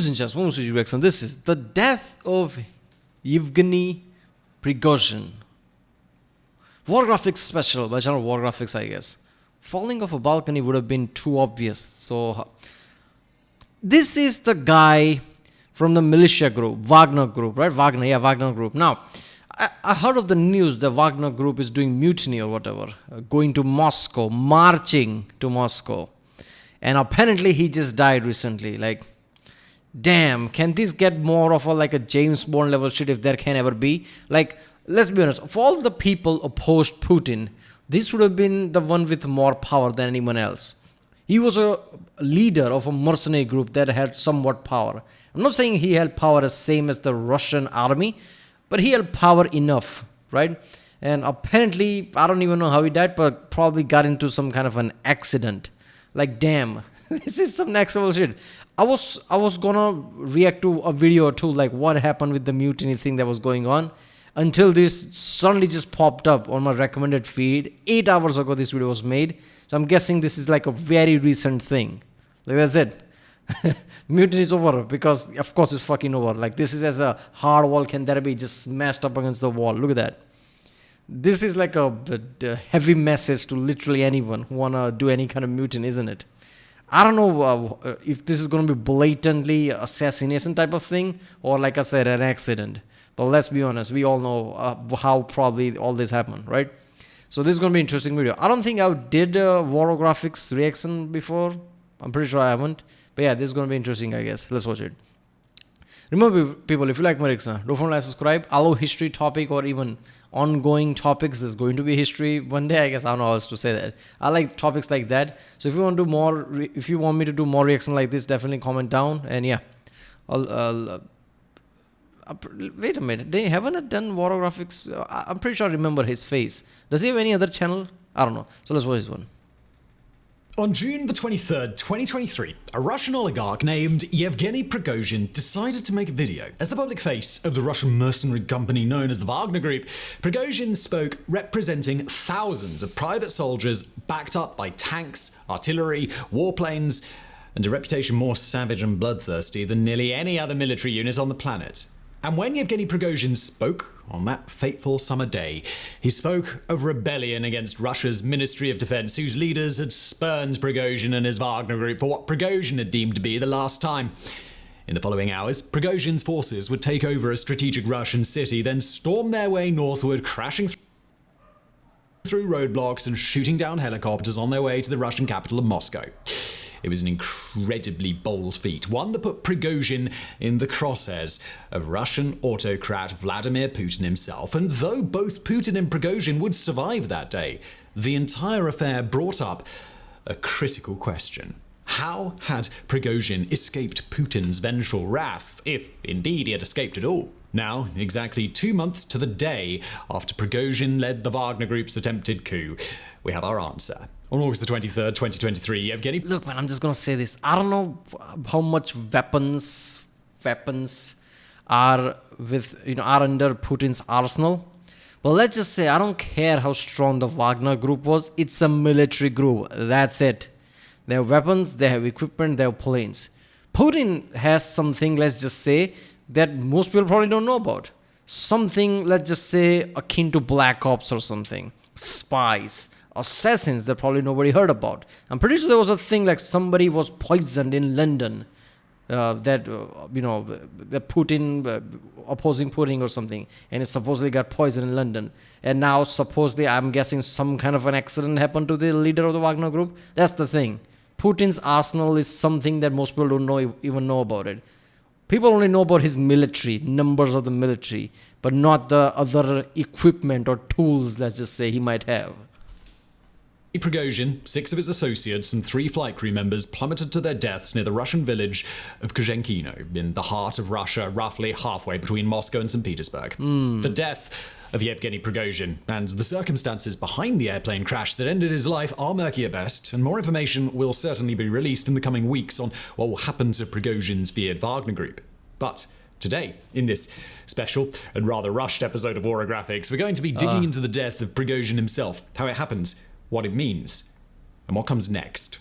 News in just one reaction. This is the death of Yevgeny Prigozhin. Warographics special by channel Warographics, I guess. Falling off a balcony would have been too obvious. So this is the guy from the militia group, Wagner Group, right? Wagner Group. Now, I heard of the news that Wagner Group is doing mutiny or whatever, going to Moscow, marching to Moscow. And apparently he just died recently. Like, damn, can this get more of a James Bond level shit if there can ever be? Like, let's be honest, of all the people opposed Putin, this would have been the one with more power than anyone else. He was a leader of a mercenary group that had somewhat power. I'm not saying he held power as same as the Russian army, but he held power enough, right? And apparently, I don't even know how he died, but probably got into some kind of an accident. Like, damn, this is some next level shit. I was gonna react to a video or two, like what happened with the mutiny thing that was going on, until this suddenly just popped up on my recommended feed. 8 hours ago this video was made, so I'm guessing this is like a very recent thing. Like, that's it. Mutiny is over, because of course it's fucking over. Like, this is as a hard wall can there be, just smashed up against the wall. Look at that. This is like a heavy message to literally anyone who wanna do any kind of mutiny, isn't it? I don't know if this is going to be blatantly assassination type of thing, or like I said, an accident. But let's be honest, we all know how probably all this happened, right? So this is going to be an interesting video. I don't think I did Warographics reaction before. I'm pretty sure I haven't. But yeah, this is going to be interesting, I guess. Let's watch it. Remember, people, if you like my reaction, don't forget to subscribe. Allow history topic or even ongoing topics. There's going to be history one day, I guess. I don't know how else to say that. I like topics like that. So if you want to do more, if you want me to do more reaction like this, definitely comment down. And yeah, wait a minute. They haven't done Warographics. I'm pretty sure I remember his face. Does he have any other channel? I don't know. So let's watch this one. On June the 23rd, 2023, a Russian oligarch named Yevgeny Prigozhin decided to make a video. As the public face of the Russian mercenary company known as the Wagner Group, Prigozhin spoke representing thousands of private soldiers backed up by tanks, artillery, warplanes, and a reputation more savage and bloodthirsty than nearly any other military unit on the planet. And when Yevgeny Prigozhin spoke on that fateful summer day, he spoke of rebellion against Russia's Ministry of Defense, whose leaders had spurned Prigozhin and his Wagner Group for what Prigozhin had deemed to be the last time. In the following hours, Prigozhin's forces would take over a strategic Russian city, then storm their way northward, crashing through roadblocks and shooting down helicopters on their way to the Russian capital of Moscow. It was an incredibly bold feat, one that put Prigozhin in the crosshairs of Russian autocrat Vladimir Putin himself. And though both Putin and Prigozhin would survive that day, the entire affair brought up a critical question. How had Prigozhin escaped Putin's vengeful wrath, if indeed he had escaped at all? Now, exactly 2 months to the day after Prigozhin led the Wagner Group's attempted coup, we have our answer. On August the 23rd, 2023, Yevgeny... Look, man, I'm just going to say this. I don't know how much weapons are are under Putin's arsenal. But let's just say, I don't care how strong the Wagner Group was. It's a military group. That's it. They have weapons, they have equipment, they have planes. Putin has something, let's just say, that most people probably don't know about. Something, let's just say, akin to Black Ops or something. Spies. Assassins that probably nobody heard about. I'm pretty sure there was a thing like somebody was poisoned in London, that Putin opposing Putin or something, and it supposedly got poisoned in London. And now supposedly, I'm guessing some kind of an accident happened to the leader of the Wagner Group. That's the thing. Putin's arsenal is something that most people don't even know about it. People only know about his military, numbers of the military, but not the other equipment or tools, let's just say, he might have. Prigozhin, 6 of his associates, and 3 flight crew members plummeted to their deaths near the Russian village of Kozhenkino, in the heart of Russia, roughly halfway between Moscow and St. Petersburg. The death of Yevgeny Prigozhin and the circumstances behind the airplane crash that ended his life are murky at best, and more information will certainly be released in the coming weeks on what will happen to Prigozhin's feared Wagner Group. But today, in this special and rather rushed episode of Warographics, we're going to be digging into the death of Prigozhin himself, how it happens, what it means, and what comes next.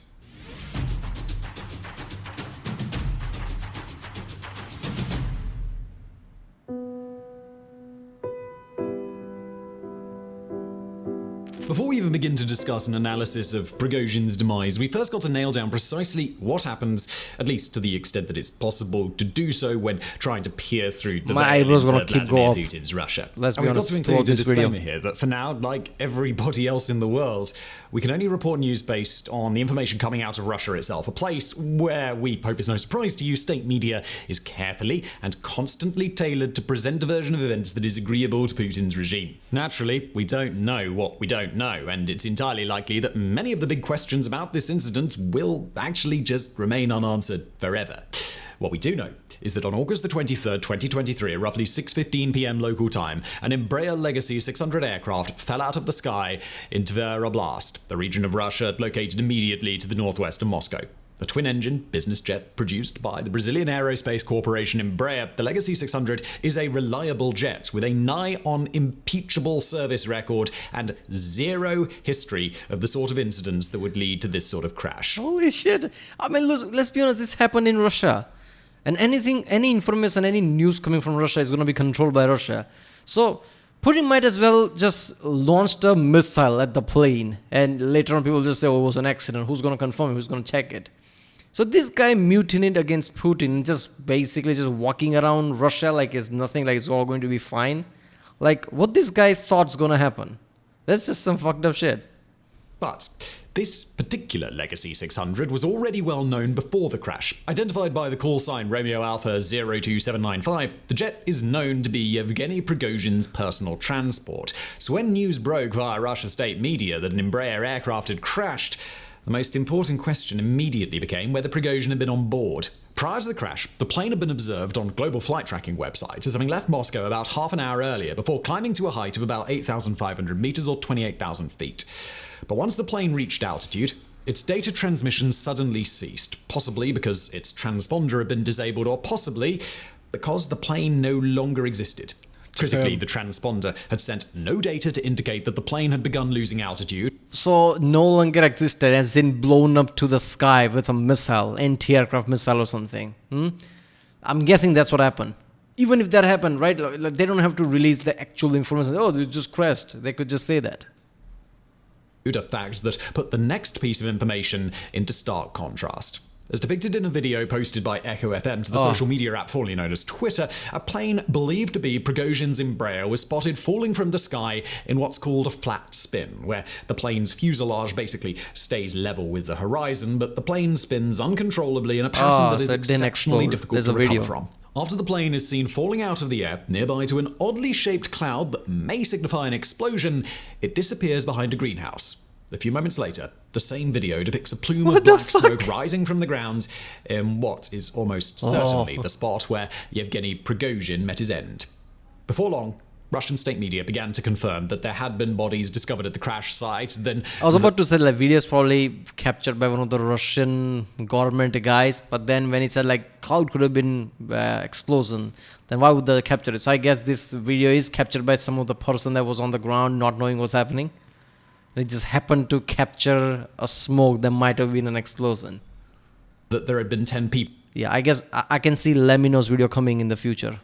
Before we even begin to discuss an analysis of Prigozhin's demise, we first got to nail down precisely what happens, at least to the extent that it's possible to do so when trying to peer through the My veil eyebrows into gonna keep Vladimir go up. Putin's Russia. Let's be and we've got honest to throughout include a this video. disclaimer here that for now, like everybody else in the world, we can only report news based on the information coming out of Russia itself, a place where we hope is no surprise to you, state media is carefully and constantly tailored to present a version of events that is agreeable to Putin's regime. Naturally, we don't know what we don't know, and it's entirely likely that many of the big questions about this incident will actually just remain unanswered forever. What we do know is that on August the 23rd, 2023, at roughly 6:15 p.m. local time, an Embraer Legacy 600 aircraft fell out of the sky in Tver Oblast, a region of Russia located immediately to the northwest of Moscow. A twin-engine business jet produced by the Brazilian aerospace corporation Embraer, the Legacy 600 is a reliable jet with a nigh-on impeachable service record and zero history of the sort of incidents that would lead to this sort of crash. Holy shit. I mean, let's be honest, this happened in Russia. And any information, any news coming from Russia is going to be controlled by Russia. So Putin might as well just launched a missile at the plane. And later on people just say, oh, it was an accident. Who's going to confirm it? Who's going to check it? So this guy mutinied against Putin, just basically just walking around Russia like it's nothing, like it's all going to be fine. Like, what this guy thought's going to happen? That's just some fucked up shit. But this particular Legacy 600 was already well known before the crash. Identified by the call sign Romeo Alpha 02795, the jet is known to be Yevgeny Prigozhin's personal transport. So when news broke via Russia's state media that an Embraer aircraft had crashed, the most important question immediately became whether Prigozhin had been on board. Prior to the crash, the plane had been observed on global flight tracking websites as having left Moscow about half an hour earlier before climbing to a height of about 8,500 meters or 28,000 feet. But once the plane reached altitude, its data transmission suddenly ceased, possibly because its transponder had been disabled or possibly because the plane no longer existed. Critically, the transponder had sent no data to indicate that the plane had begun losing altitude. So no longer existed, as in blown up to the sky with a missile, anti-aircraft missile or something. I'm guessing that's what happened. Even if that happened, right, like they don't have to release the actual information. Oh, they just crashed. They could just say that. A fact that put the next piece of information into stark contrast. As depicted in a video posted by Echo FM to the social media app formerly known as Twitter, a plane believed to be Prigozhin's Embraer was spotted falling from the sky in what's called a flat spin, where the plane's fuselage basically stays level with the horizon, but the plane spins uncontrollably in a pattern that is exceptionally difficult to recover from. After the plane is seen falling out of the air nearby to an oddly shaped cloud that may signify an explosion, it disappears behind a greenhouse. A few moments later, the same video depicts a plume of black smoke rising from the ground in what is almost certainly the spot where Yevgeny Prigozhin met his end. Before long, Russian state media began to confirm that there had been bodies discovered at the crash site. Then I was about to say, like, videos probably captured by one of the Russian government guys, but then when he said, like, cloud could have been explosion, then why would they capture it? So I guess this video is captured by some of the person that was on the ground not knowing what's happening. It just happened to capture a smoke that might have been an explosion. That there had been 10 people. Yeah, I guess I can see Lemino's video coming in the future.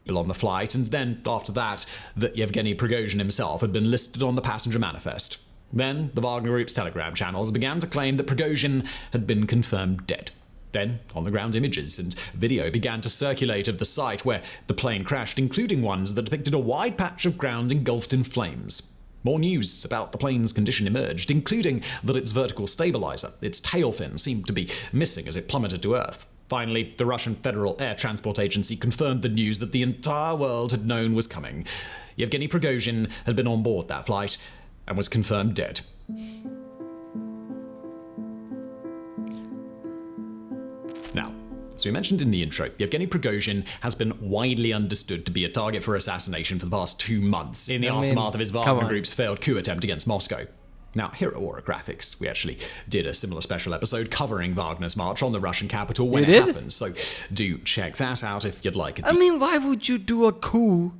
On the flight, and then after that Yevgeny Prigozhin himself had been listed on the passenger manifest. Then the Wagner Group's Telegram channels began to claim that Prigozhin had been confirmed dead. Then, on-the-ground images and video began to circulate of the site where the plane crashed, including ones that depicted a wide patch of ground engulfed in flames. More news about the plane's condition emerged, including that its vertical stabilizer, its tail fin, seemed to be missing as it plummeted to Earth. Finally, the Russian Federal Air Transport Agency confirmed the news that the entire world had known was coming. Yevgeny Prigozhin had been on board that flight and was confirmed dead. Now, as we mentioned in the intro, Yevgeny Prigozhin has been widely understood to be a target for assassination for the past 2 months in the aftermath of his Wagner Group's failed coup attempt against Moscow. Now, here at Warographics, we actually did a similar special episode covering Wagner's march on the Russian capital when it happened, so do check that out if you'd like. I mean, why would you do a coup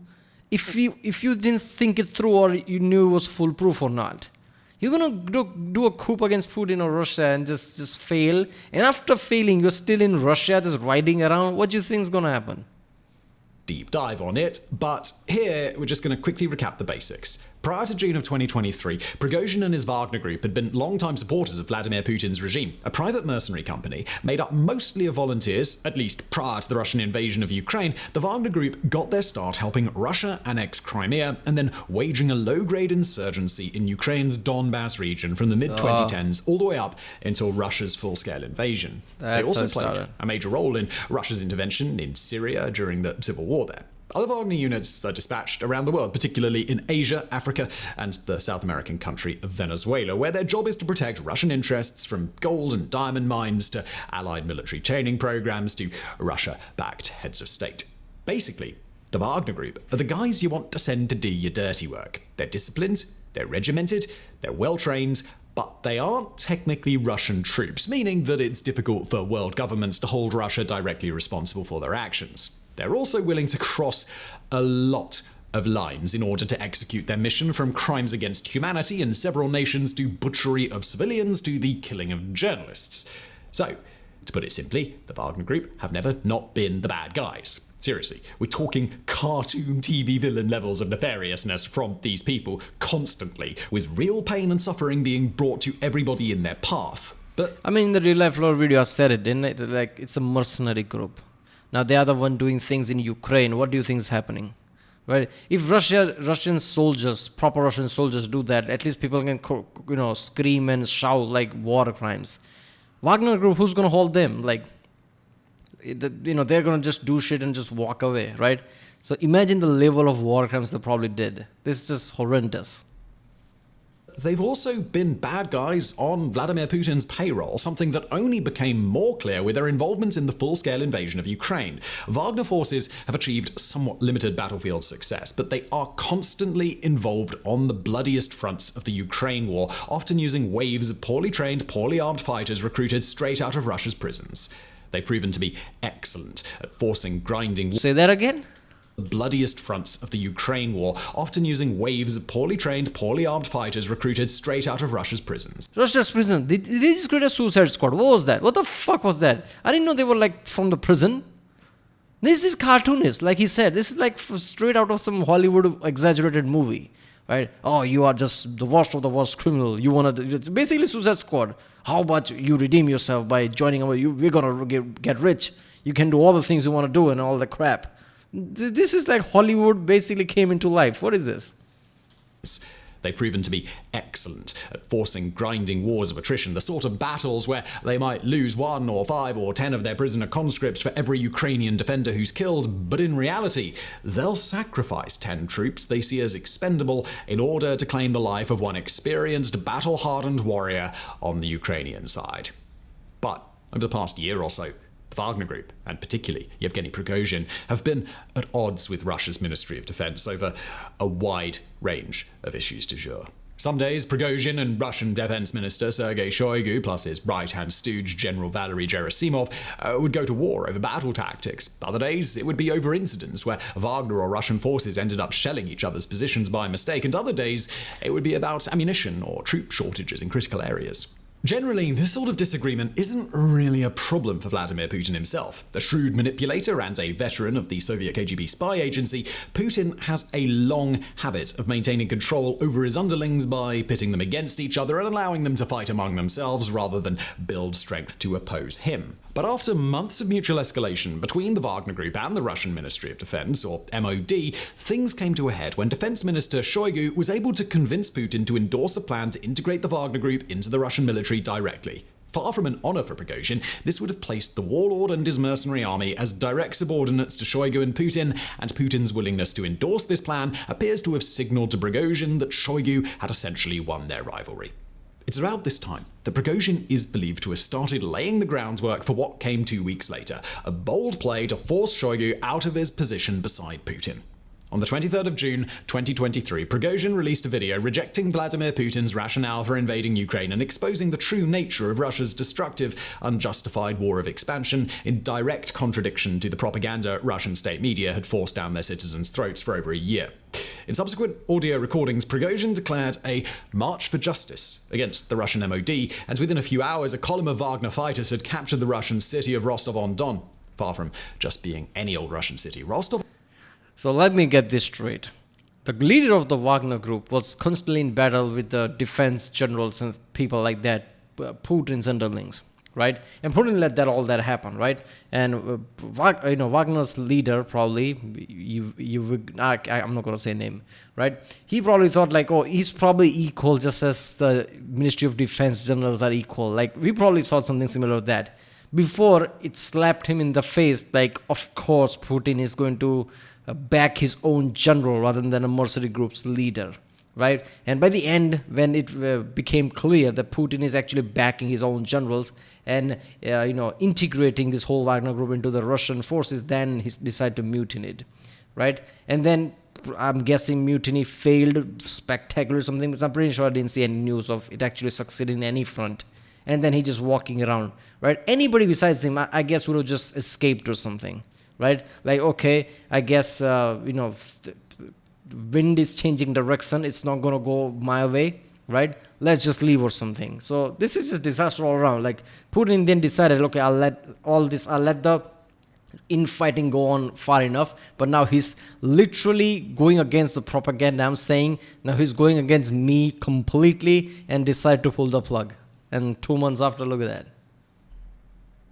if you didn't think it through or you knew it was foolproof or not? You're gonna do a coup against Putin or Russia and just fail, and after failing, you're still in Russia just riding around. What do you think is gonna happen? Deep dive on it, but here we're just going to quickly recap the basics. Prior to June of 2023, Prigozhin and his Wagner Group had been longtime supporters of Vladimir Putin's regime, a private mercenary company made up mostly of volunteers. At least prior to the Russian invasion of Ukraine, the Wagner Group got their start helping Russia annex Crimea and then waging a low-grade insurgency in Ukraine's Donbass region from the mid-2010s all the way up until Russia's full-scale invasion. They also played a major role in Russia's intervention in Syria during the civil war there. Other Wagner units are dispatched around the world, particularly in Asia, Africa, and the South American country of Venezuela, where their job is to protect Russian interests from gold and diamond mines to allied military training programs to Russia-backed heads of state. Basically, the Wagner Group are the guys you want to send to do your dirty work. They're disciplined, they're regimented, they're well-trained, but they aren't technically Russian troops, meaning that it's difficult for world governments to hold Russia directly responsible for their actions. They're also willing to cross a lot of lines in order to execute their mission, from crimes against humanity in several nations to butchery of civilians to the killing of journalists. So, to put it simply, the Wagner Group have never not been the bad guys. Seriously, we're talking cartoon TV villain levels of nefariousness from these people constantly, with real pain and suffering being brought to everybody in their path. But I mean, the real life lore video I said it, didn't it? Like, it's a mercenary group. Now they are the one doing things in Ukraine. What do you think is happening? Right? If Russian soldiers, proper Russian soldiers do that, at least people can, scream and shout like war crimes. Wagner Group, who's going to hold them? Like, they're going to just do shit and just walk away, right? So imagine the level of war crimes they probably did. This is just horrendous. They've also been bad guys on Vladimir Putin's payroll, something that only became more clear with their involvement in the full-scale invasion of Ukraine. Wagner forces have achieved somewhat limited battlefield success, but they are constantly involved on the bloodiest fronts of the Ukraine war, often using waves of poorly trained, poorly armed fighters recruited straight out of Russia's prisons. They've proven to be excellent at forcing grinding... Say that again? The bloodiest fronts of the Ukraine war, often using waves of poorly trained, poorly armed fighters recruited straight out of Russia's prisons. Russia's prison? They just create a suicide squad. What was that? What the fuck was that? I didn't know they were like from the prison. This is cartoonist, like he said. This is like straight out of some Hollywood exaggerated movie, right? Oh, you are just the worst of the worst criminal. You want to... It's basically suicide squad. How about you redeem yourself by joining our... We're going to get rich. You can do all the things you want to do and all the crap. This is like Hollywood basically came into life. What is this? They've proven to be excellent at forcing grinding wars of attrition, the sort of battles where they might lose 1 or 5 or 10 of their prisoner conscripts for every Ukrainian defender who's killed, but in reality, they'll sacrifice 10 troops they see as expendable in order to claim the life of one experienced, battle-hardened warrior on the Ukrainian side. But over the past year or so, the Wagner Group, and particularly Yevgeny Prigozhin, have been at odds with Russia's Ministry of Defense over a wide range of issues du jour. Some days, Prigozhin and Russian Defense Minister Sergei Shoigu, plus his right-hand stooge, General Valery Gerasimov, would go to war over battle tactics. Other days, it would be over incidents where Wagner or Russian forces ended up shelling each other's positions by mistake, and other days, it would be about ammunition or troop shortages in critical areas. Generally, this sort of disagreement isn't really a problem for Vladimir Putin himself. A shrewd manipulator and a veteran of the Soviet KGB spy agency, Putin has a long habit of maintaining control over his underlings by pitting them against each other and allowing them to fight among themselves rather than build strength to oppose him. But after months of mutual escalation between the Wagner Group and the Russian Ministry of Defense, or MOD, things came to a head when Defense Minister Shoigu was able to convince Putin to endorse a plan to integrate the Wagner Group into the Russian military directly. Far from an honor for Prigozhin, this would have placed the warlord and his mercenary army as direct subordinates to Shoigu and Putin's willingness to endorse this plan appears to have signaled to Prigozhin that Shoigu had essentially won their rivalry. It's around this time that Prigozhin is believed to have started laying the groundwork for what came 2 weeks later, a bold play to force Shoigu out of his position beside Putin. On the 23rd of June, 2023, Prigozhin released a video rejecting Vladimir Putin's rationale for invading Ukraine and exposing the true nature of Russia's destructive, unjustified war of expansion, in direct contradiction to the propaganda Russian state media had forced down their citizens' throats for over a year. In subsequent audio recordings, Prigozhin declared a march for justice against the Russian MOD, and within a few hours, a column of Wagner fighters had captured the Russian city of Rostov-on-Don. Far from just being any old Russian city, Rostov... So let me get this straight. the leader of the Wagner Group was constantly in battle with the defense generals and people like that, Putin's underlings, right? And Putin let all that happen, right? And Wagner's leader probably, I'm not going to say name, right? He probably thought like, oh, he's probably equal, just as the Ministry of Defense generals are equal. Like we probably thought something similar to that. Before it slapped him in the face, like of course Putin is going to back his own general rather than a mercenary group's leader, right? And by the end, when it became clear that Putin is actually backing his own generals and integrating this whole Wagner Group into the Russian forces, then he decided to mutiny, right? And then I'm guessing mutiny failed spectacular or something, but I'm pretty sure I didn't see any news of it actually succeeding in any front. And then he just walking around, right? Anybody besides him, I guess, would have just escaped or something, right? Like, okay, I guess, wind is changing direction. It's not going to go my way, right? Let's just leave or something. So this is just disaster all around. Like Putin then decided, okay, I'll let the infighting go on far enough. But now he's literally going against the propaganda I'm saying. Now he's going against me completely and decided to pull the plug. And 2 months after, look at that.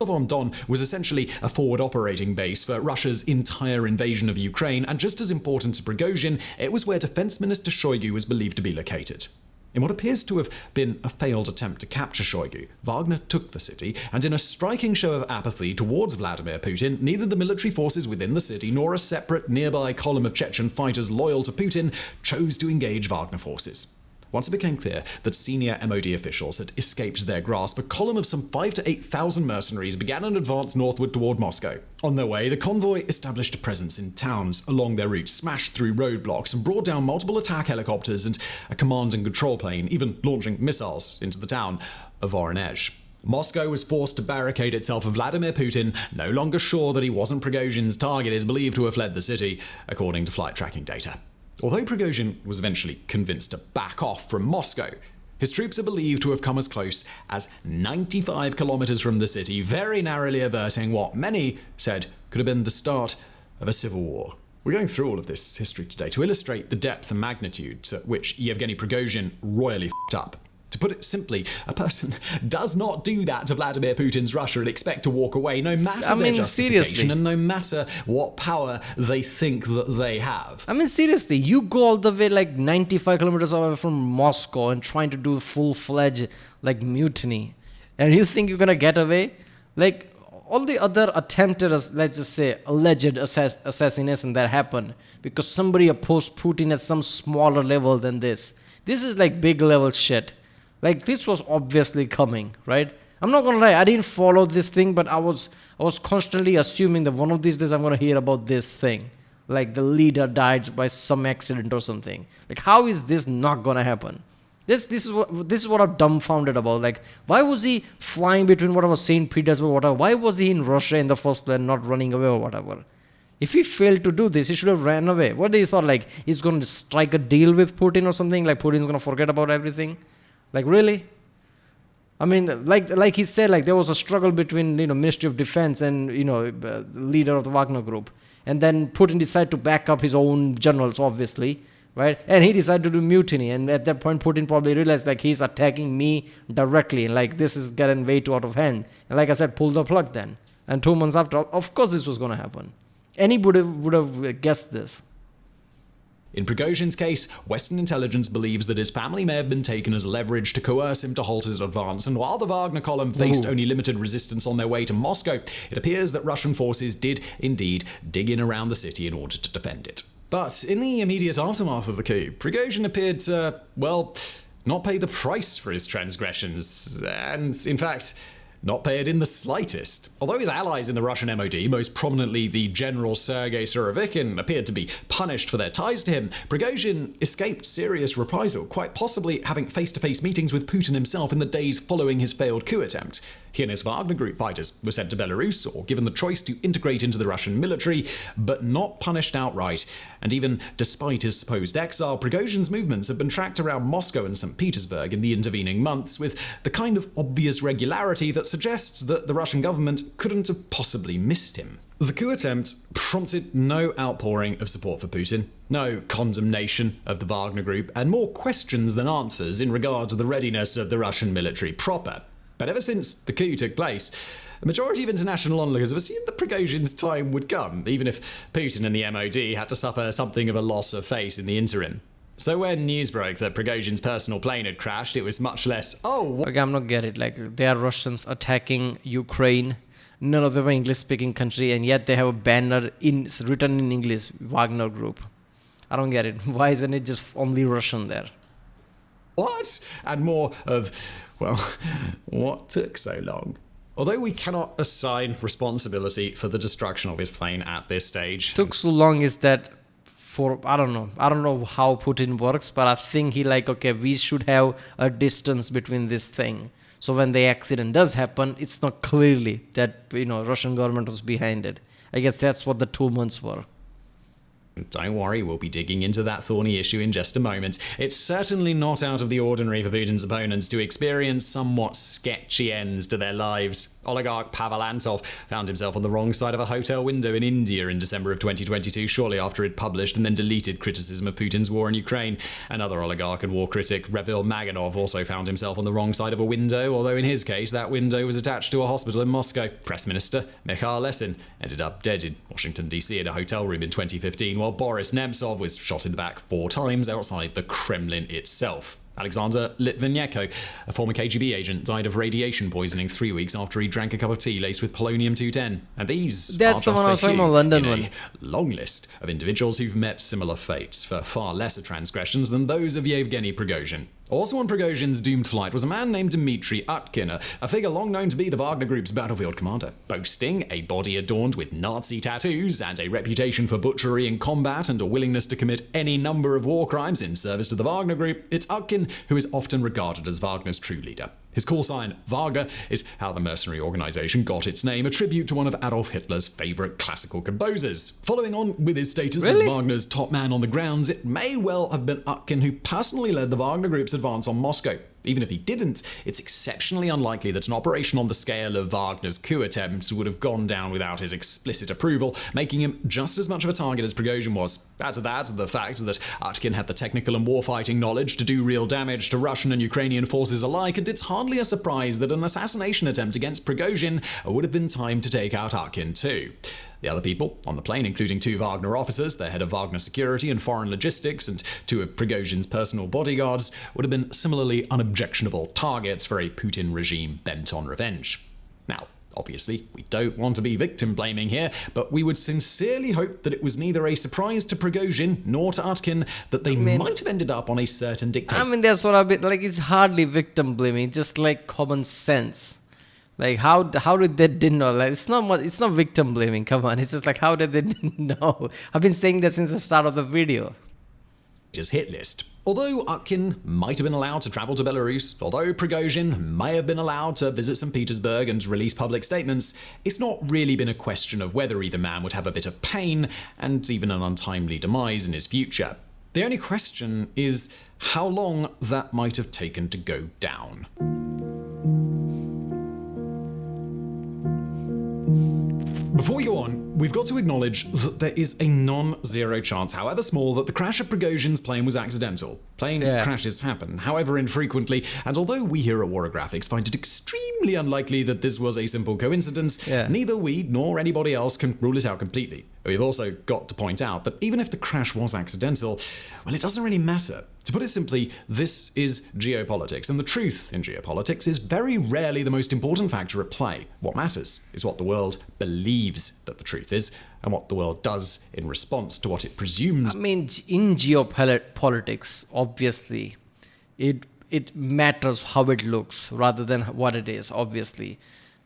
On Don was essentially a forward operating base for Russia's entire invasion of Ukraine, and just as important to Prigozhin, it was where Defense Minister Shoigu was believed to be located. In what appears to have been a failed attempt to capture Shoigu, Wagner took the city, and in a striking show of apathy towards Vladimir Putin, neither the military forces within the city nor a separate nearby column of Chechen fighters loyal to Putin chose to engage Wagner forces. Once it became clear that senior MOD officials had escaped their grasp, a column of some 5,000 to 8,000 mercenaries began an advance northward toward Moscow. On their way, the convoy established a presence in towns along their route, smashed through roadblocks, and brought down multiple attack helicopters and a command and control plane, even launching missiles into the town of Voronezh. Moscow was forced to barricade itself, and Vladimir Putin, no longer sure that he wasn't Prigozhin's target, is believed to have fled the city, according to flight tracking data. Although Prigozhin was eventually convinced to back off from Moscow, his troops are believed to have come as close as 95 kilometers from the city, very narrowly averting what many said could have been the start of a civil war. We're going through all of this history today to illustrate the depth and magnitude to which Yevgeny Prigozhin royally f***ed up. To put it simply, a person does not do that to Vladimir Putin's Russia and expect to walk away, no matter their justification seriously. And no matter what power they think that they have. I mean, seriously, you go all the way like 95 kilometers away from Moscow and trying to do full-fledged like mutiny, and you think you're gonna get away? Like all the other attempted, let's just say, alleged assassination that happened because somebody opposed Putin at some smaller level than this. This is like big level shit. Like this was obviously coming, right? I'm not gonna lie, I didn't follow this thing, but I was constantly assuming that one of these days I'm gonna hear about this thing. Like the leader died by some accident or something. Like how is this not gonna happen? This is what I'm dumbfounded about. Like why was he flying between whatever St. Petersburg, whatever? Why was he in Russia in the first place, not running away or whatever? If he failed to do this, he should have ran away. What did he thought? Like he's gonna strike a deal with Putin or something? Like Putin's gonna forget about everything? Like really? I mean, like he said, like there was a struggle between Ministry of Defense and leader of the Wagner Group, and then Putin decided to back up his own generals, obviously, right? And he decided to do mutiny, and at that point, Putin probably realized like he's attacking me directly, and like this is getting way too out of hand. And like I said, pull the plug then. And 2 months after, of course, this was going to happen. Anybody would have guessed this. In Prigozhin's case, Western intelligence believes that his family may have been taken as leverage to coerce him to halt his advance, and while the Wagner column faced only limited resistance on their way to Moscow, it appears that Russian forces did indeed dig in around the city in order to defend it. But in the immediate aftermath of the coup, Prigozhin appeared to, not pay the price for his transgressions, and in fact, not pay it in the slightest. Although his allies in the Russian MOD, most prominently the General Sergei Surovikin, appeared to be punished for their ties to him, Prigozhin escaped serious reprisal, quite possibly having face-to-face meetings with Putin himself in the days following his failed coup attempt. He and his Wagner Group fighters were sent to Belarus or given the choice to integrate into the Russian military, but not punished outright. And even despite his supposed exile, Prigozhin's movements have been tracked around Moscow and St. Petersburg in the intervening months with the kind of obvious regularity that suggests that the Russian government couldn't have possibly missed him. The coup attempt prompted no outpouring of support for Putin, no condemnation of the Wagner Group, and more questions than answers in regard to the readiness of the Russian military proper. But ever since the coup took place, the majority of international onlookers have assumed that Prigozhin's time would come, even if Putin and the MOD had to suffer something of a loss of face in the interim. So when news broke that Prigozhin's personal plane had crashed, it was much less, Okay, I'm not get it. Like, they are Russians attacking Ukraine. None of them are English-speaking country, and yet they have a banner written in English, Wagner Group. I don't get it. Why isn't it just only Russian there? what? And more of, well, what took so long? Although we cannot assign responsibility for the destruction of his plane at this stage. Took so long is that I don't know how Putin works, but I think he okay, we should have a distance between this thing. So when the accident does happen, it's not clearly that, Russian government was behind it. I guess that's what the 2 months were. Don't worry, we'll be digging into that thorny issue in just a moment. It's certainly not out of the ordinary for Putin's opponents to experience somewhat sketchy ends to their lives. Oligarch Pavel Antov found himself on the wrong side of a hotel window in India in December of 2022, shortly after he'd published and then deleted criticism of Putin's war in Ukraine. Another oligarch and war critic, Revil Maganov, also found himself on the wrong side of a window, although in his case that window was attached to a hospital in Moscow. Press Minister Mikhail Lesin ended up dead in Washington, D.C. in a hotel room in 2015, while Boris Nemtsov was shot in the back 4 times outside the Kremlin itself. Alexander Litvinenko, a former KGB agent, died of radiation poisoning 3 weeks after he drank a cup of tea laced with polonium-210. And these That's are the one I was just a talking few about, London in one. a long list of individuals who've met similar fates for far lesser transgressions than those of Yevgeny Prigozhin. Also on Prigozhin's doomed flight was a man named Dmitry Utkin, a figure long known to be the Wagner Group's battlefield commander, boasting a body adorned with Nazi tattoos and a reputation for butchery in combat and a willingness to commit any number of war crimes in service to the Wagner Group. It's Utkin who is often regarded as Wagner's true leader. His call sign, Wagner, is how the mercenary organization got its name, a tribute to one of Adolf Hitler's favorite classical composers. Following on with his status as Wagner's top man on the grounds, it may well have been Utkin who personally led the Wagner Group's advance on Moscow. Even if he didn't, it's exceptionally unlikely that an operation on the scale of Wagner's coup attempts would have gone down without his explicit approval, making him just as much of a target as Prigozhin was. Add to that the fact that Utkin had the technical and warfighting knowledge to do real damage to Russian and Ukrainian forces alike, and it's hardly a surprise that an assassination attempt against Prigozhin would have been timed to take out Utkin too. The other people on the plane, including 2 Wagner officers, the head of Wagner security and foreign logistics, and 2 of Prigozhin's personal bodyguards, would have been similarly unobjectionable targets for a Putin regime bent on revenge. Now, obviously, we don't want to be victim blaming here, but we would sincerely hope that it was neither a surprise to Prigozhin nor to Utkin that they might have ended up on a certain dictator. That's what I've been it's hardly victim blaming, just common sense. How did they didn't know? It's not victim blaming. Come on, it's just how did they didn't know? I've been saying that since the start of the video. Just hit list. Although Utkin might have been allowed to travel to Belarus, although Prigozhin may have been allowed to visit St. Petersburg and release public statements, it's not really been a question of whether either man would have a bit of pain and even an untimely demise in his future. The only question is how long that might have taken to go down. Before we go on, we've got to acknowledge that there is a non-zero chance, however small, that the crash of Prigozhin's plane was accidental. Plane crashes happen, however infrequently, and although we here at Warographics find it extremely unlikely that this was a simple coincidence, neither we nor anybody else can rule it out completely. We've also got to point out that even if the crash was accidental, well, it doesn't really matter. To put it simply, this is geopolitics, and the truth in geopolitics is very rarely the most important factor at play. What matters is what the world believes that the truth is, and what the world does in response to what it presumes. In geopolitics, obviously, it matters how it looks rather than what it is, obviously.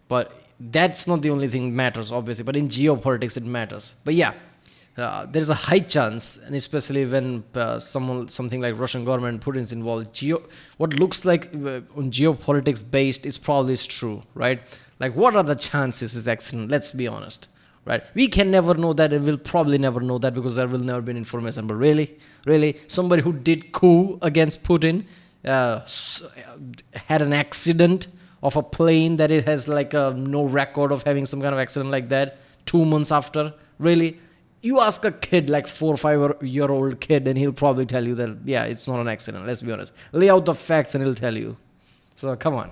But that's not the only thing that matters, obviously. But in geopolitics, it matters. But there's a high chance, and especially when something like Russian government Putin's involved, what looks like on geopolitics based is probably true, right? What are the chances is accident? Let's be honest, right? We can never know that, and we'll probably never know that because there will never be information. But really, somebody who did coup against Putin had an accident of a plane that it has like no record of having some kind of accident like that 2 months after? Really? You ask a kid, like 4 or 5-year-old kid, and he'll probably tell you that, yeah, it's not an accident. Let's be honest. Lay out the facts and he'll tell you. So come on.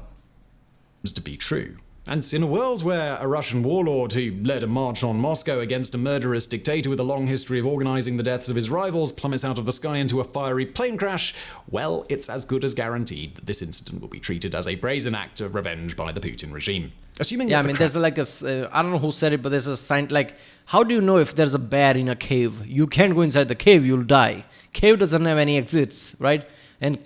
To be true. And in a world where a Russian warlord who led a march on Moscow against a murderous dictator with a long history of organizing the deaths of his rivals plummets out of the sky into a fiery plane crash, well, it's as good as guaranteed that this incident will be treated as a brazen act of revenge by the Putin regime. Assuming Yeah, I that mean, there's like I don't know who said it, but there's a sign, like, how do you know if there's a bear in a cave? You can't go inside the cave, you'll die. Cave doesn't have any exits, right? And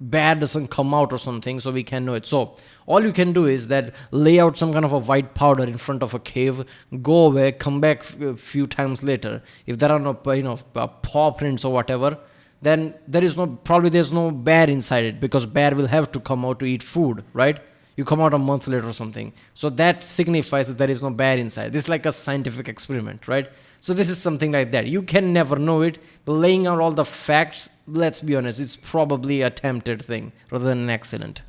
bear doesn't come out or something, so we can know it. So all you can do is that lay out some kind of a white powder in front of a cave, go away, come back a few times later. If there are no paw prints or whatever, then there's no bear inside it, because bear will have to come out to eat food, right? You come out a month later or something. So that signifies that there is no bear inside. This is like a scientific experiment, right? So this is something like that. You can never know it. But laying out all the facts, let's be honest, it's probably a attempted thing rather than an accident.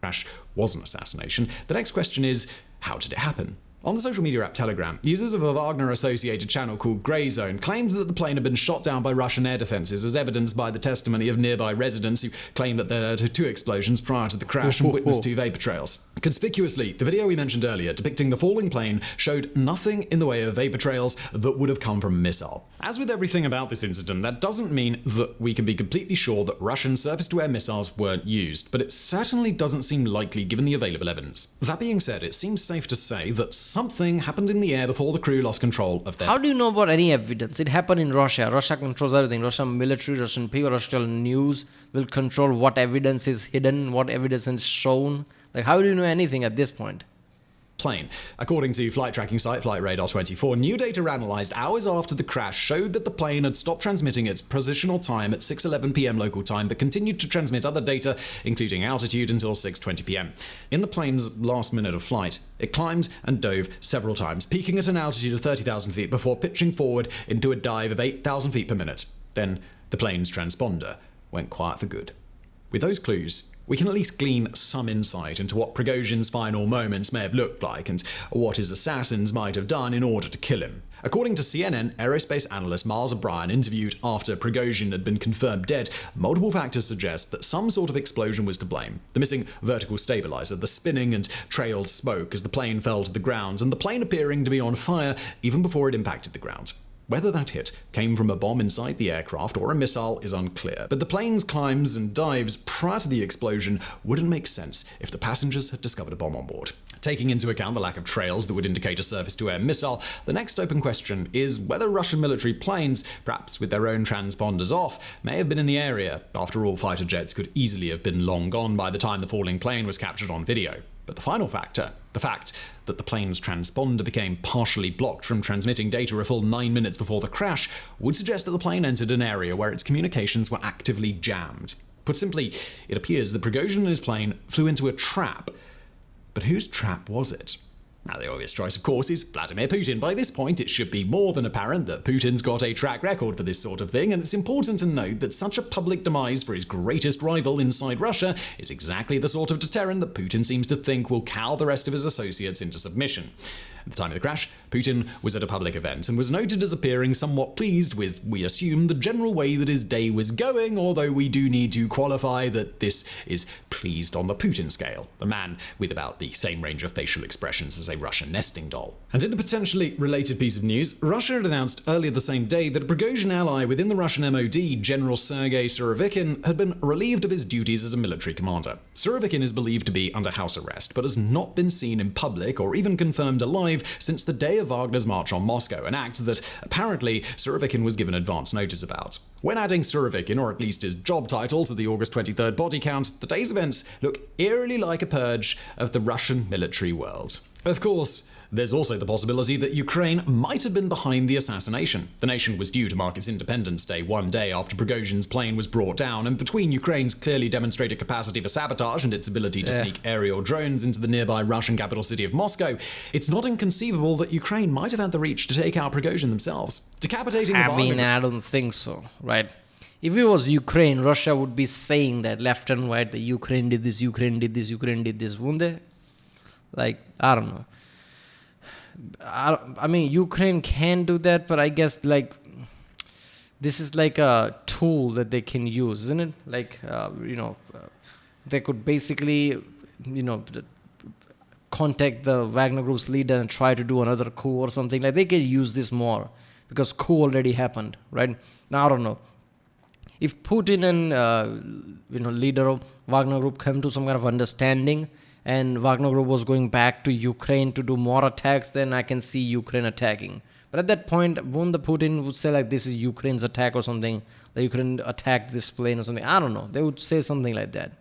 Crash was an assassination. The next question is, how did it happen? On the social media app Telegram, users of a Wagner-associated channel called Grey Zone claimed that the plane had been shot down by Russian air defenses, as evidenced by the testimony of nearby residents who claimed that there were 2 explosions prior to the crash and witnessed 2 vapor trails. Conspicuously, the video we mentioned earlier depicting the falling plane showed nothing in the way of vapor trails that would have come from a missile. As with everything about this incident, that doesn't mean that we can be completely sure that Russian surface-to-air missiles weren't used, but it certainly doesn't seem likely given the available evidence. That being said, it seems safe to say that something happened in the air before the crew lost control of their... How do you know about any evidence? It happened in Russia. Russia controls everything. Russian military, Russian people, Russian news will control what evidence is hidden, what evidence is shown. Like, how do you know anything at this point? Plane. According to flight tracking site FlightRadar24, new data analysed hours after the crash showed that the plane had stopped transmitting its positional time at 6:11 p.m. local time, but continued to transmit other data, including altitude, until 6:20 p.m. In the plane's last minute of flight, it climbed and dove several times, peaking at an altitude of 30,000 feet before pitching forward into a dive of 8,000 feet per minute. Then the plane's transponder went quiet for good. With those clues, we can at least glean some insight into what Prigozhin's final moments may have looked like and what his assassins might have done in order to kill him. According to CNN, aerospace analyst Miles O'Brien, interviewed after Prigozhin had been confirmed dead, multiple factors suggest that some sort of explosion was to blame. The missing vertical stabilizer, the spinning and trailed smoke as the plane fell to the ground, and the plane appearing to be on fire even before it impacted the ground. Whether that hit came from a bomb inside the aircraft or a missile is unclear, but the plane's climbs and dives prior to the explosion wouldn't make sense if the passengers had discovered a bomb on board. Taking into account the lack of trails that would indicate a surface-to-air missile, the next open question is whether Russian military planes, perhaps with their own transponders off, may have been in the area. After all, fighter jets could easily have been long gone by the time the falling plane was captured on video. But the final factor, the fact that the plane's transponder became partially blocked from transmitting data a full 9 minutes before the crash, would suggest that the plane entered an area where its communications were actively jammed. Put simply, it appears that Prigozhin and his plane flew into a trap. But whose trap was it? Now, the obvious choice, of course, is Vladimir Putin. By this point, it should be more than apparent that Putin's got a track record for this sort of thing, and it's important to note that such a public demise for his greatest rival inside Russia is exactly the sort of deterrent that Putin seems to think will cow the rest of his associates into submission. At the time of the crash, Putin was at a public event and was noted as appearing somewhat pleased with, we assume, the general way that his day was going, although we do need to qualify that this is pleased on the Putin scale, a man with about the same range of facial expressions as a Russian nesting doll. And in a potentially related piece of news, Russia had announced earlier the same day that a Prigozhin ally within the Russian MOD, General Sergei Surovikin, had been relieved of his duties as a military commander. Surovikin is believed to be under house arrest, but has not been seen in public or even confirmed alive since the day of Wagner's march on Moscow, an act that apparently Surovikin was given advance notice about. When adding Surovikin, or at least his job title, to the August 23rd body count, the day's events look eerily like a purge of the Russian military world. Of course, there's also the possibility that Ukraine might have been behind the assassination. The nation was due to mark its Independence Day 1 day after Prigozhin's plane was brought down, and between Ukraine's clearly demonstrated capacity for sabotage and its ability to sneak aerial drones into the nearby Russian capital city of Moscow, it's not inconceivable that Ukraine might have had the reach to take out Prigozhin themselves. Decapitating the I don't think so, right? If it was Ukraine, Russia would be saying that left and right, that Ukraine did this, Ukraine did this, Ukraine did this, wouldn't they? Like, I don't know. I mean, Ukraine can do that, but I guess, like, this is like a tool that they can use, isn't it? Like, they could basically, contact the Wagner Group's leader and try to do another coup or something. Like, they can use this more because coup already happened, right? Now, I don't know. If Putin and, leader of Wagner Group come to some kind of understanding and Wagner Group was going back to Ukraine to do more attacks, then I can see Ukraine attacking. But at that point, wouldn't the Putin would say, like, this is Ukraine's attack or something, that Ukraine attacked this plane or something? I don't know. They would say something like that.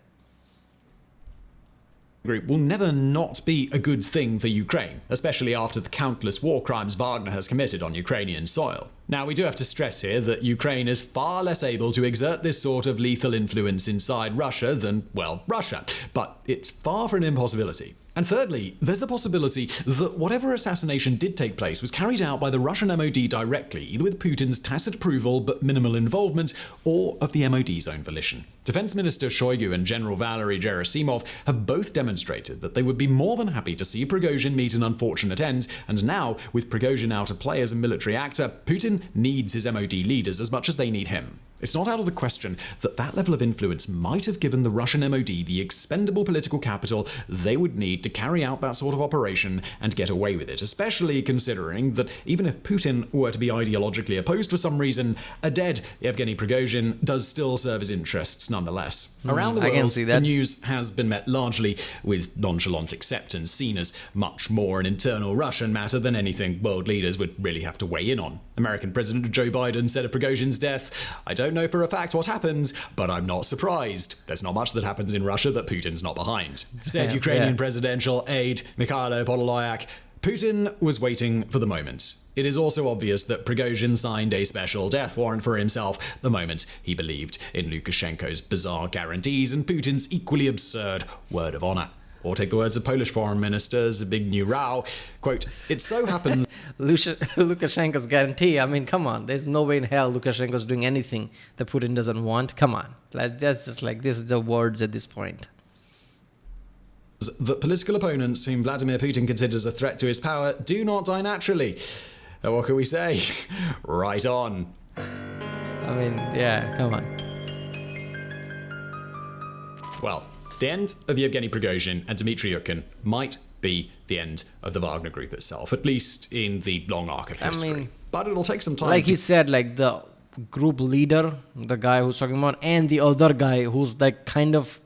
Group will never not be a good thing for Ukraine, especially after the countless war crimes Wagner has committed on Ukrainian soil. Now, we do have to stress here that Ukraine is far less able to exert this sort of lethal influence inside Russia than, well, Russia, but it's far from an impossibility. And thirdly, there's the possibility that whatever assassination did take place was carried out by the Russian MOD directly, either with Putin's tacit approval but minimal involvement, or of the MOD's own volition. Defense Minister Shoigu and General Valery Gerasimov have both demonstrated that they would be more than happy to see Prigozhin meet an unfortunate end, and now, with Prigozhin out of play as a military actor, Putin needs his MOD leaders as much as they need him. It's not out of the question that that level of influence might have given the Russian MOD the expendable political capital they would need to carry out that sort of operation and get away with it, especially considering that even if Putin were to be ideologically opposed for some reason, a dead Yevgeny Prigozhin does still serve his interests nonetheless. Around the world, the news has been met largely with nonchalant acceptance, seen as much more an internal Russian matter than anything world leaders would really have to weigh in on. American President Joe Biden said of Prigozhin's death, "I don't know for a fact what happens, but I'm not surprised. There's not much that happens in Russia that Putin's not behind." Said Ukrainian presidential aide Mikhailo Podolyak, Putin was waiting for the moment. It is also obvious that Prigozhin signed a special death warrant for himself the moment he believed in Lukashenko's bizarre guarantees and Putin's equally absurd word of honor. Or take the words of Polish Foreign Minister Zbigniew Rau, quote, "It so happens..." Lukashenko's guarantee, I mean, come on. There's no way in hell Lukashenko's doing anything that Putin doesn't want. Come on. That's just like, this is the words at this point. That political opponents whom Vladimir Putin considers a threat to his power do not die naturally. What can we say? Right on. I mean, yeah, come on. Well, the end of Yevgeny Prigozhin and Dmitry Yukin might be the end of the Wagner Group itself, at least in the long arc of history. I mean, but it'll take some time. Like he said, like the group leader, the guy who's talking about, and the other guy who's like kind of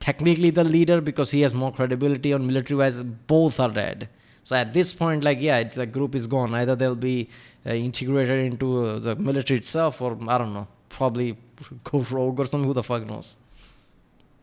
technically the leader because he has more credibility on military-wise, both are dead. So at this point, like, yeah, it's, the group is gone. Either they'll be integrated into the military itself, or I don't know, probably go rogue or something. Who the fuck knows?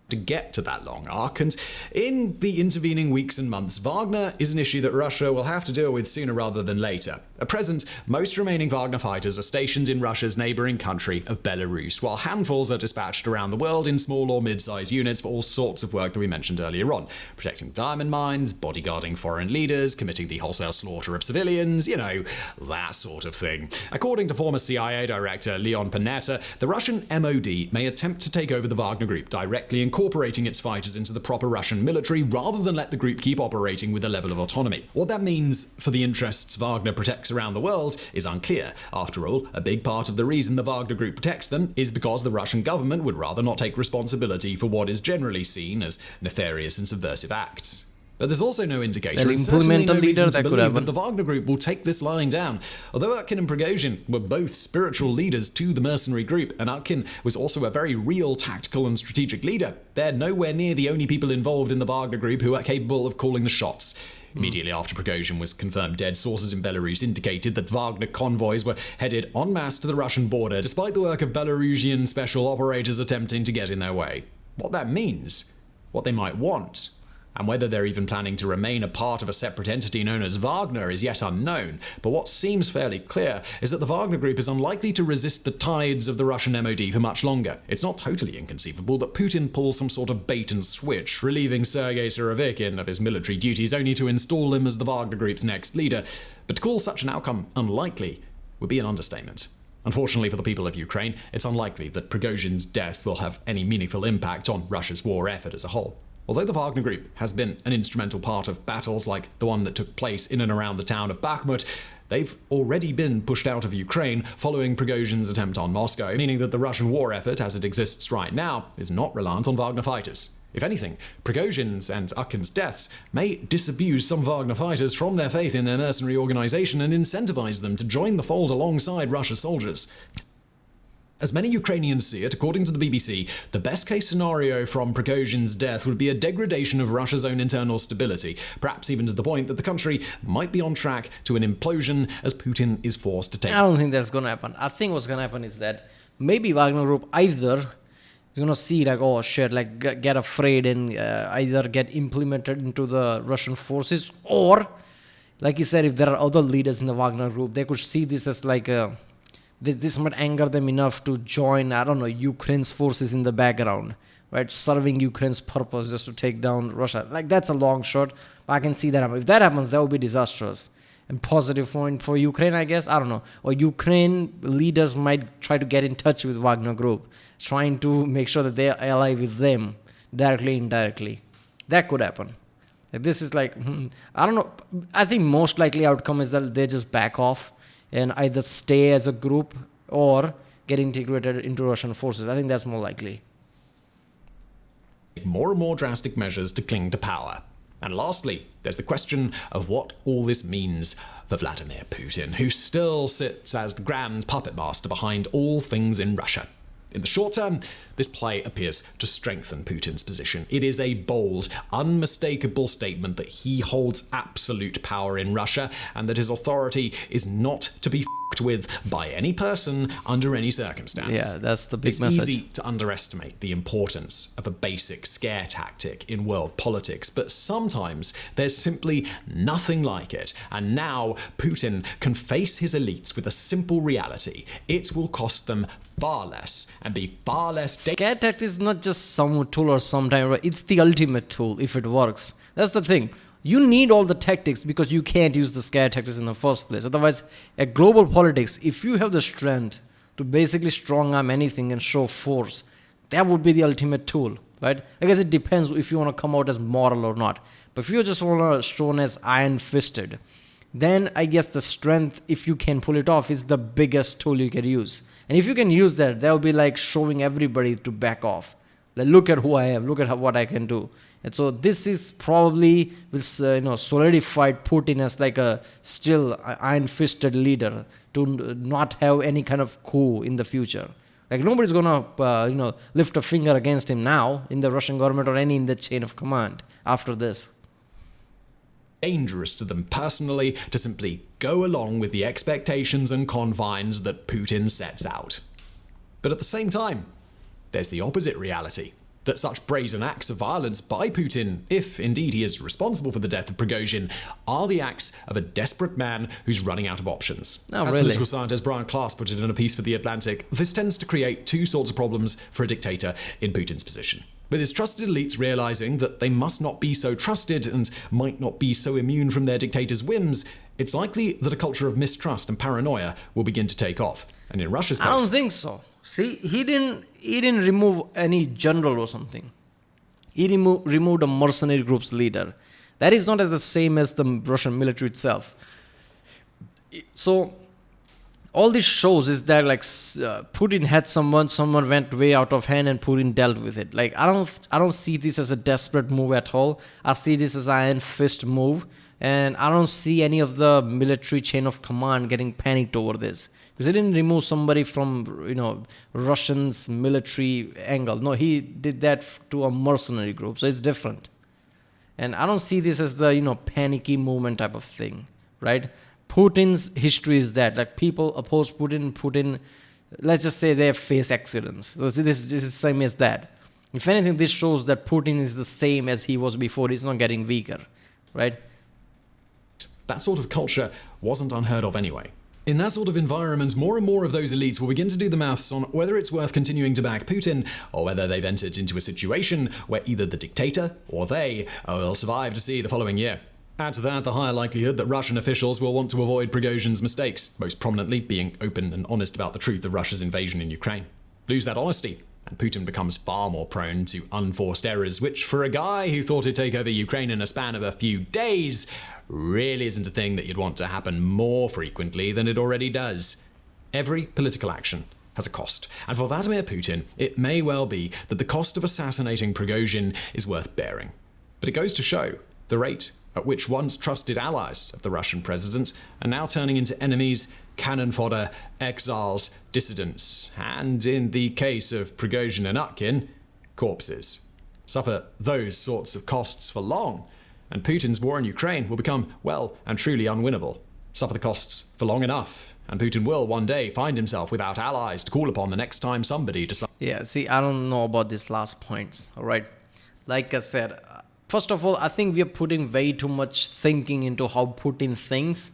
To get to that long arc, and in the intervening weeks and months, Wagner is an issue that Russia will have to deal with sooner rather than later. At present, most remaining Wagner fighters are stationed in Russia's neighbouring country of Belarus, while handfuls are dispatched around the world in small or mid-sized units for all sorts of work that we mentioned earlier on. Protecting diamond mines, bodyguarding foreign leaders, committing the wholesale slaughter of civilians, that sort of thing. According to former CIA Director Leon Panetta, the Russian MOD may attempt to take over the Wagner Group directly, incorporating its fighters into the proper Russian military rather than let the group keep operating with a level of autonomy. What that means for the interests Wagner protects around the world is unclear. After all, a big part of the reason the Wagner Group protects them is because the Russian government would rather not take responsibility for what is generally seen as nefarious and subversive acts. But there's also no indicator, and certainly no reason to believe that the Wagner Group will take this lying down. Although Utkin and Prigozhin were both spiritual leaders to the mercenary group, and Utkin was also a very real tactical and strategic leader, they're nowhere near the only people involved in the Wagner Group who are capable of calling the shots. Immediately after Prigozhin was confirmed dead, sources in Belarus indicated that Wagner convoys were headed en masse to the Russian border, despite the work of Belarusian special operators attempting to get in their way. What that means, what they might want, and whether they're even planning to remain a part of a separate entity known as Wagner is yet unknown. But what seems fairly clear is that the Wagner Group is unlikely to resist the tides of the Russian MOD for much longer. It's not totally inconceivable that Putin pulls some sort of bait and switch, relieving Sergei Surovikin of his military duties only to install him as the Wagner Group's next leader. But to call such an outcome unlikely would be an understatement. Unfortunately for the people of Ukraine, it's unlikely that Prigozhin's death will have any meaningful impact on Russia's war effort as a whole. Although the Wagner Group has been an instrumental part of battles like the one that took place in and around the town of Bakhmut, they've already been pushed out of Ukraine following Prigozhin's attempt on Moscow, meaning that the Russian war effort as it exists right now is not reliant on Wagner fighters. If anything, Prigozhin's and Ukhin's deaths may disabuse some Wagner fighters from their faith in their mercenary organization and incentivize them to join the fold alongside Russia's soldiers. As many Ukrainians see it, according to the BBC, the best-case scenario from Prigozhin's death would be a degradation of Russia's own internal stability, perhaps even to the point that the country might be on track to an implosion as Putin is forced to take. I don't think that's going to happen. I think what's going to happen is that maybe Wagner Group either is going to see like, oh shit, like get afraid and either get implemented into the Russian forces, or, like you said, if there are other leaders in the Wagner Group, they could see this as like a... This might anger them enough to join, I don't know, Ukraine's forces in the background, right? Serving Ukraine's purpose just to take down Russia. Like, that's a long shot, but I can see that happen. If that happens, that would be disastrous. And positive point for Ukraine, I guess, I don't know. Or Ukraine leaders might try to get in touch with Wagner Group, trying to make sure that they ally with them, directly, indirectly. That could happen. Like, this is like, I don't know. I think most likely outcome is that they just back off and either stay as a group or get integrated into Russian forces. I think that's more likely. More and more drastic measures to cling to power. And lastly, there's the question of what all this means for Vladimir Putin, who still sits as the grand puppet master behind all things in Russia. In the short term, this play appears to strengthen Putin's position. It is a bold, unmistakable statement that he holds absolute power in Russia and that his authority is not to be f***ed with by any person under any circumstance. Yeah, that's the big It's message. easy to underestimate the importance of a basic scare tactic in world politics, but sometimes there's simply nothing like it. And now Putin can face his elites with a simple reality. It will cost them far less and be far less Scare tactic is not just some tool or sometime, it's the ultimate tool if it works. That's the thing. You need all the tactics because you can't use the scare tactics in the first place. Otherwise, at global politics, if you have the strength to basically strong arm anything and show force, that would be the ultimate tool, right? I guess it depends if you want to come out as moral or not. But if you just want to shown as iron-fisted, then I guess the strength, if you can pull it off, is the biggest tool you can use. And if you can use that, that will be like showing everybody to back off. Like, look at who I am, look at what I can do. And so this is probably will solidified Putin as like a still iron-fisted leader to not have any kind of coup in the future. Like, nobody's gonna lift a finger against him now in the Russian government or any in the chain of command after this. Dangerous to them personally to simply go along with the expectations and confines that Putin sets out. But at the same time, there's the opposite reality, that such brazen acts of violence by Putin, if indeed he is responsible for the death of Prigozhin, are the acts of a desperate man who's running out of options. Oh, As really? political scientist Brian Klaas put it in a piece for The Atlantic, this tends to create two sorts of problems for a dictator in Putin's position. With his trusted elites realizing that they must not be so trusted and might not be so immune from their dictator's whims, it's likely that a culture of mistrust and paranoia will begin to take off. And in Russia's case, I don't think so. See, he didn't remove any general or something. He removed a mercenary group's leader. That is not as the same as the Russian military itself. So all this shows is that like Putin had someone went way out of hand and Putin dealt with it. Like, I don't see this as a desperate move at all. I see this as an iron fist move, and I don't see any of the military chain of command getting panicked over this, because he didn't remove somebody from Russian's military angle. No, he did that to a mercenary group, so it's different. And I don't see this as the panicky movement type of thing, right? Putin's history is that, like, people oppose Putin, let's just say they face accidents. So this is the same as that. If anything, this shows that Putin is the same as he was before. He's not getting weaker, right? that sort of culture wasn't unheard of anyway. In that sort of environment, more and more of those elites will begin to do the maths on whether it's worth continuing to back Putin, or whether they've entered into a situation where either the dictator or they will survive to see the following year. Add to that the higher likelihood that Russian officials will want to avoid Prigozhin's mistakes, most prominently being open and honest about the truth of Russia's invasion in Ukraine. Lose that honesty, and Putin becomes far more prone to unforced errors, which for a guy who thought he'd take over Ukraine in a span of a few days really isn't a thing that you'd want to happen more frequently than it already does. Every political action has a cost, and for Vladimir Putin, it may well be that the cost of assassinating Prigozhin is worth bearing. But it goes to show the rate at which once trusted allies of the Russian president are now turning into enemies, cannon fodder, exiles, dissidents, and in the case of Prigozhin and Utkin, corpses. Suffer those sorts of costs for long, and Putin's war in Ukraine will become well and truly unwinnable. Suffer the costs for long enough, and Putin will one day find himself without allies to call upon the next time somebody decides. Yeah, see, I don't know about these last points, all right? Like I said, first of all, I think we are putting way too much thinking into how Putin thinks.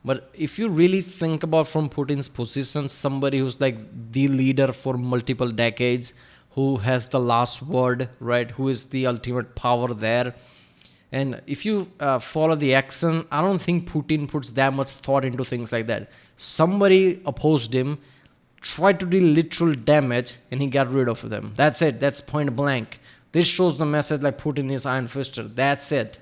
But if you really think about from Putin's position, somebody who's like the leader for multiple decades, who has the last word, right? Who is the ultimate power there. And if you follow the action, I don't think Putin puts that much thought into things like that. Somebody opposed him, tried to do literal damage, and he got rid of them. That's it. That's point blank. This shows the message like Putin is iron-fisted. That's it.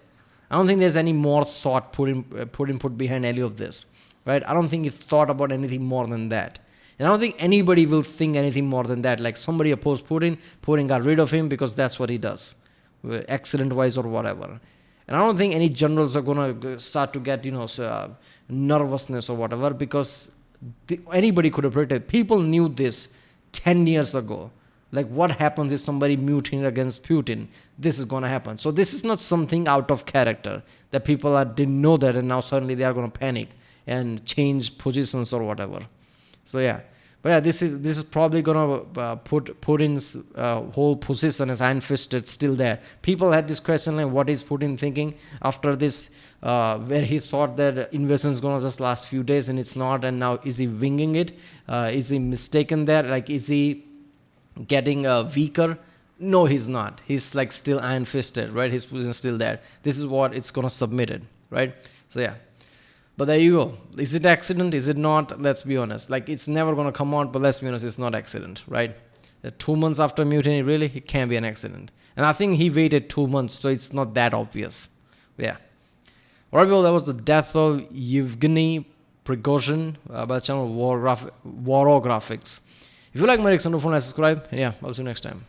I don't think there's any more thought Putin put behind any of this, right? I don't think he thought about anything more than that. And I don't think anybody will think anything more than that. Like somebody opposed Putin, Putin got rid of him because that's what he does, accident-wise or whatever. And I don't think any generals are going to start to get, nervousness or whatever, because anybody could have predicted. People knew this 10 years ago. Like what happens if somebody mutinied against Putin? This is going to happen. So this is not something out of character that people didn't know that and now suddenly they are going to panic and change positions or whatever. So yeah. But yeah, this is probably going to put Putin's whole position as iron-fisted still there. People had this question like, what is Putin thinking after this, where he thought that invasion is going to just last few days and it's not, and now is he winging it? Is he mistaken there? Like, is he getting weaker? No, he's not. He's like still iron-fisted, right? His position is still there. This is what it's going to submit it, right? So yeah. But there you go. Is it accident? Is it not? Let's be honest. Like it's never going to come out, but let's be honest, it's not accident, right? 2 months after mutiny, really, it can't be an accident. And I think he waited 2 months, so it's not that obvious. Yeah. Alright, well, that was the death of Yevgeny Prigozhin by the channel Warographics. If you like my reaction, don't forget to subscribe. And yeah, I'll see you next time.